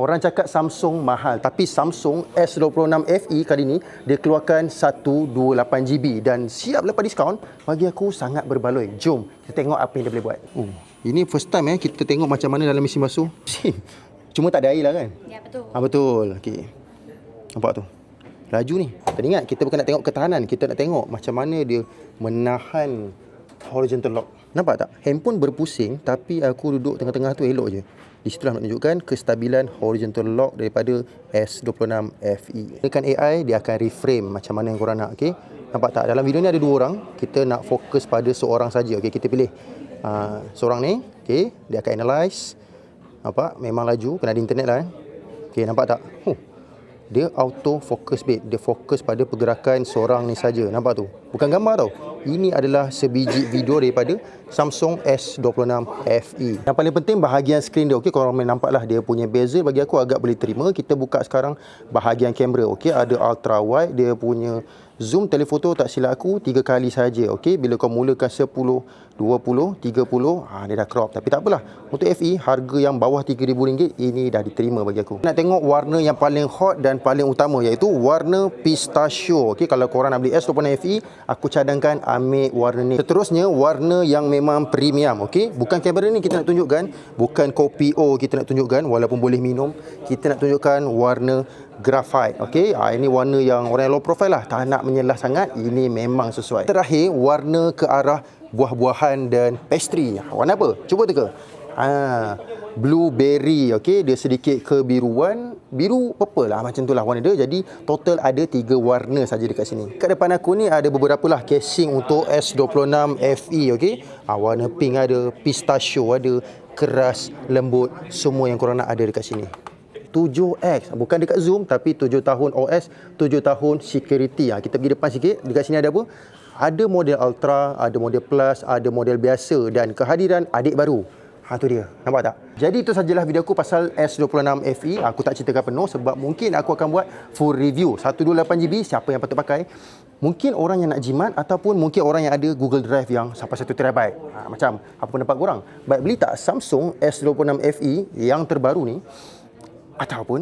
Orang cakap Samsung mahal, tapi Samsung S26 FE kali ni dia keluarkan 128GB dan siap lepas diskaun. Bagi aku sangat berbaloi. Jom kita tengok apa yang dia boleh buat. Ini first time kita tengok macam mana dalam mesin basuh. Cuma tak ada air lah kan? Ya, betul. Betul. Okey. Nampak tu? Laju ni. Tadi ingat kita bukan nak tengok ketahanan, kita nak tengok macam mana dia menahan horizontal lock. Nampak tak? Handphone berpusing tapi aku duduk tengah-tengah tu elok je. Di situlah nak tunjukkan kestabilan horizontal lock daripada S26 FE. Dengan AI, dia akan reframe macam mana yang korang nak. Okay? Nampak tak? Dalam video ni ada dua orang. Kita nak fokus pada seorang saja. Okay? Kita pilih seorang ni. Okay? Dia akan analyse. Nampak? Memang laju. Kena ada internet lah. Okay, nampak tak? Dia auto focus babe. Dia fokus pada pergerakan seorang ni saja. Nampak tu? Bukan gambar tau. Ini adalah sebiji video daripada Samsung S26 FE. Yang paling penting bahagian skrin dia. Okey, korang boleh nampaklah dia punya bezel bagi aku agak boleh terima. Kita buka sekarang bahagian kamera. Okey, ada ultra wide, dia punya zoom telefoto tak silap aku 3 kali saja. Okey, bila kau mulakan 10, 20, 30, dia dah crop. Tapi tak apalah. Untuk FE harga yang bawah RM3,000 ini dah diterima bagi aku. Nak tengok warna yang paling hot dan paling utama iaitu warna pistachio. Okey, kalau korang nak beli S26 FE, aku cadangkan ambil warna ni. Seterusnya warna yang memang premium. Okey, bukan kamera ni kita nak tunjukkan, bukan kopi O kita nak tunjukkan walaupun boleh minum. Kita nak tunjukkan warna graphite. Okey, ini warna yang orang yang low profile lah, tak nak menyelah sangat. Ini memang sesuai. Terakhir warna ke arah buah-buahan dan pastry. Warna apa? Cuba teka. Blueberry. Okey, dia sedikit kebiruan, biru purple lah, macam tu lah warna dia. Jadi total ada 3 warna saja dekat sini. Kat depan aku ni ada beberapa lah casing untuk S26 FE. Okey, warna pink ada, pistachio ada, keras, lembut, semua yang korang nak ada dekat sini. 7X, bukan dekat zoom tapi 7 tahun OS, 7 tahun security. Kita pergi depan sikit. Dekat sini ada apa? Ada model Ultra, ada model Plus, ada model biasa dan kehadiran adik baru. Tu dia. Nampak tak? Jadi itu sajalah video aku pasal S26 FE. Aku tak ceritakan penuh sebab mungkin aku akan buat full review. 128GB, siapa yang patut pakai? Mungkin orang yang nak jimat ataupun mungkin orang yang ada Google Drive yang sampai 1TB. Macam apa pendapat korang? Baik beli tak Samsung S26 FE yang terbaru ni? Ataupun